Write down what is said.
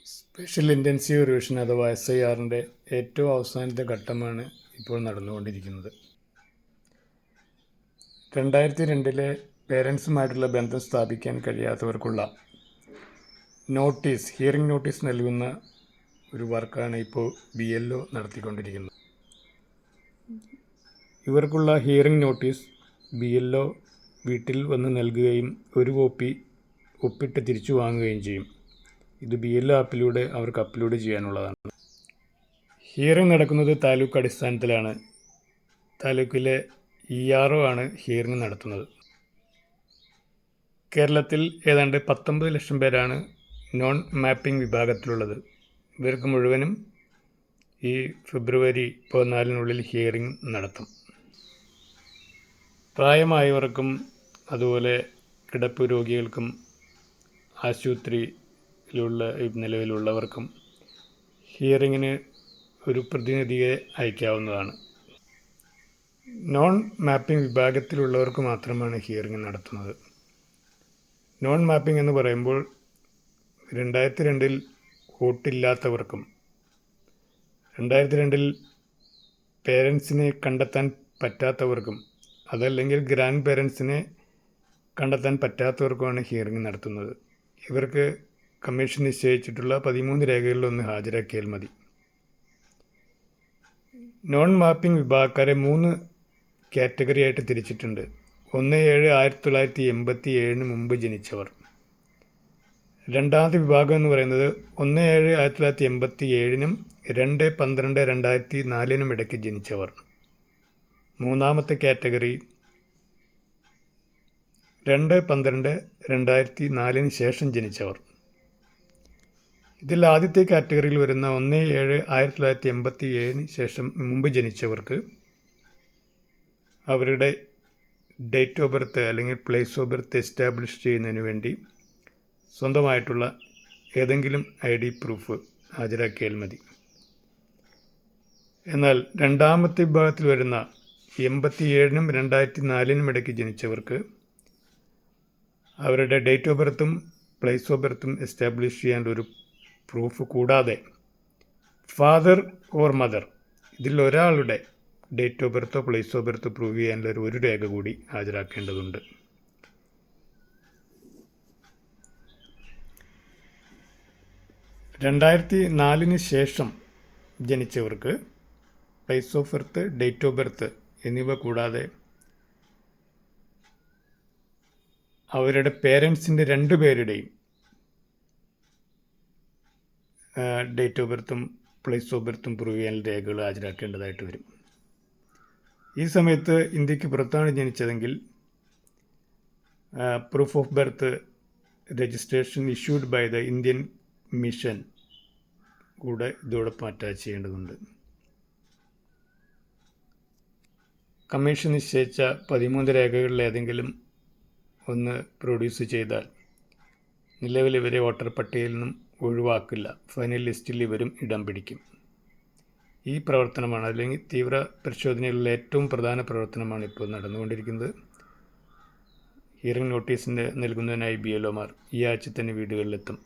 Special intensive revision അഥവാ SIRൻ്റെ ഏറ്റവും അവസാനത്തെ ഘട്ടമാണ് ഇപ്പോൾ നടന്നുകൊണ്ടിരിക്കുന്നത്. 2002 പേരൻസുമായിട്ടുള്ള ബന്ധം സ്ഥാപിക്കാൻ കഴിയാത്തവർക്കുള്ള ഹിയറിംഗ് നോട്ടീസ് നൽകുന്ന ഒരു വർക്കാണ് ഇപ്പോൾ BLO നടത്തിക്കൊണ്ടിരിക്കുന്നത്. ഇവർക്കുള്ള ഹിയറിംഗ് നോട്ടീസ് BLO വീട്ടിൽ വന്ന് നൽകുകയും ഒരു കോപ്പി ഒപ്പിട്ട് തിരിച്ചു വാങ്ങുകയും ചെയ്യും. ഇത് BLO ആപ്പിലൂടെ അവർക്ക് അപ്ലോഡ് ചെയ്യാനുള്ളതാണ്. ഹിയറിംഗ് നടക്കുന്നത് താലൂക്ക് അടിസ്ഥാനത്തിലാണ്. താലൂക്കിലെ ERO ആണ് ഹിയറിംഗ് നടത്തുന്നത്. കേരളത്തിൽ ഏതാണ്ട് 19 ലക്ഷം പേരാണ് നോൺ മാപ്പിംഗ് വിഭാഗത്തിലുള്ളത്. ഇവർക്ക് മുഴുവനും ഈ ഫെബ്രുവരി 14 ഹിയറിംഗ് നടത്തും. പ്രായമായവർക്കും അതുപോലെ കിടപ്പ് രോഗികൾക്കും ആശുപത്രിയിലുള്ള നിലവിലുള്ളവർക്കും ഹിയറിങ്ങിന് ഒരു പ്രതിനിധിയെ അയക്കാവുന്നതാണ്. നോൺ മാപ്പിംഗ് വിഭാഗത്തിലുള്ളവർക്ക് മാത്രമാണ് ഹിയറിംഗ് നടത്തുന്നത്. നോൺ മാപ്പിംഗ് എന്ന് പറയുമ്പോൾ 2002 വോട്ടില്ലാത്തവർക്കും 2002 പേരൻസിനെ കണ്ടെത്താൻ പറ്റാത്തവർക്കും അതല്ലെങ്കിൽ ഗ്രാൻഡ് പേരൻസിനെ കണ്ടെത്താൻ പറ്റാത്തവർക്കുമാണ് ഹിയറിംഗ് നടത്തുന്നത്. ഇവർക്ക് കമ്മീഷൻ നിശ്ചയിച്ചിട്ടുള്ള 13 രേഖകളിലൊന്ന് ഹാജരാക്കിയാൽ മതി. നോൺ മാപ്പിംഗ് വിഭാഗക്കാരെ 3 കാറ്റഗറി ആയിട്ട് തിരിച്ചിട്ടുണ്ട്. 1/7/1987 മുമ്പ് ജനിച്ചവർ. രണ്ടാമത്തെ വിഭാഗം എന്ന് പറയുന്നത് 1/7/1987 2/12/2004 ഇടയ്ക്ക് ജനിച്ചവർ. മൂന്നാമത്തെ കാറ്റഗറി 2/12/2004 ശേഷം ജനിച്ചവർ. ഇതിൽ ആദ്യത്തെ കാറ്റഗറിയിൽ വരുന്ന 1/7/1987 ശേഷം മുമ്പ് ജനിച്ചവർക്ക് അവരുടെ ഡേറ്റ് ഓഫ് ബർത്ത് അല്ലെങ്കിൽ പ്ലേസ് ഓഫ് ബർത്ത് എസ്റ്റാബ്ലിഷ് ചെയ്യുന്നതിന് വേണ്ടി സ്വന്തമായിട്ടുള്ള ഏതെങ്കിലും ID പ്രൂഫ് ഹാജരാക്കിയാൽ മതി. എന്നാൽ രണ്ടാമത്തെ വിഭാഗത്തിൽ വരുന്ന 87-നും 2004-നും ഇടയ്ക്ക് ജനിച്ചവർക്ക് അവരുടെ ഡേറ്റ് ഓഫ് ബർത്തും പ്ലേസ് ഓഫ് ബർത്തും എസ്റ്റാബ്ലിഷ് ചെയ്യാനുള്ള പ്രൂഫ് കൂടാതെ ഫാദർ ഓർ മദർ ഇതിൽ ഒരാളുടെ ഡേറ്റ് ഓഫ് ബർത്തോ പ്ലേസ് ഓഫ് ബർത്തോ പ്രൂവ് ചെയ്യാനുള്ള ഒരു രേഖ കൂടി ഹാജരാക്കേണ്ടതുണ്ട്. (2004) ശേഷം ജനിച്ചവർക്ക് place of birth, date of birth എന്നിവ കൂടാതെ അവരുടെ പേരൻസിൻ്റെ 2 പേരുടെയും ഡേറ്റ് ഓഫ് ബർത്തും പ്ലേസ് ഓഫ് ബർത്തും പ്രൂവ് ചെയ്യാൻ രേഖകൾ ഹാജരാക്കേണ്ടതായിട്ട് വരും. ഈ സമയത്ത് ഇന്ത്യക്ക് പുറത്താണ് ജനിച്ചതെങ്കിൽ proof of birth registration issued by the Indian mission കൂടെ ഇതോടൊപ്പം അറ്റാച്ച് ചെയ്യേണ്ടതുണ്ട്. കമ്മീഷൻ നിശ്ചയിച്ച 13 രേഖകളിൽ ഏതെങ്കിലും ഒന്ന് പ്രൊഡ്യൂസ് ചെയ്താൽ നിലവിൽ ഇവരെ വോട്ടർ പട്ടികയിൽ നിന്നും ഒഴിവാക്കില്ല. ഫൈനൽ ലിസ്റ്റിൽ ഇവരും ഇടം പിടിക്കും. ഈ പ്രവർത്തനമാണ് അല്ലെങ്കിൽ തീവ്ര പരിശോധനയിലുള്ള ഏറ്റവും പ്രധാന പ്രവർത്തനമാണ് ഇപ്പോൾ നടന്നുകൊണ്ടിരിക്കുന്നത്. ഹിയറിംഗ് നോട്ടീസിൻ്റെ നൽകുന്നതിനായി BLOമാർ ഈ ആഴ്ച തന്നെ വീടുകളിലെത്തും.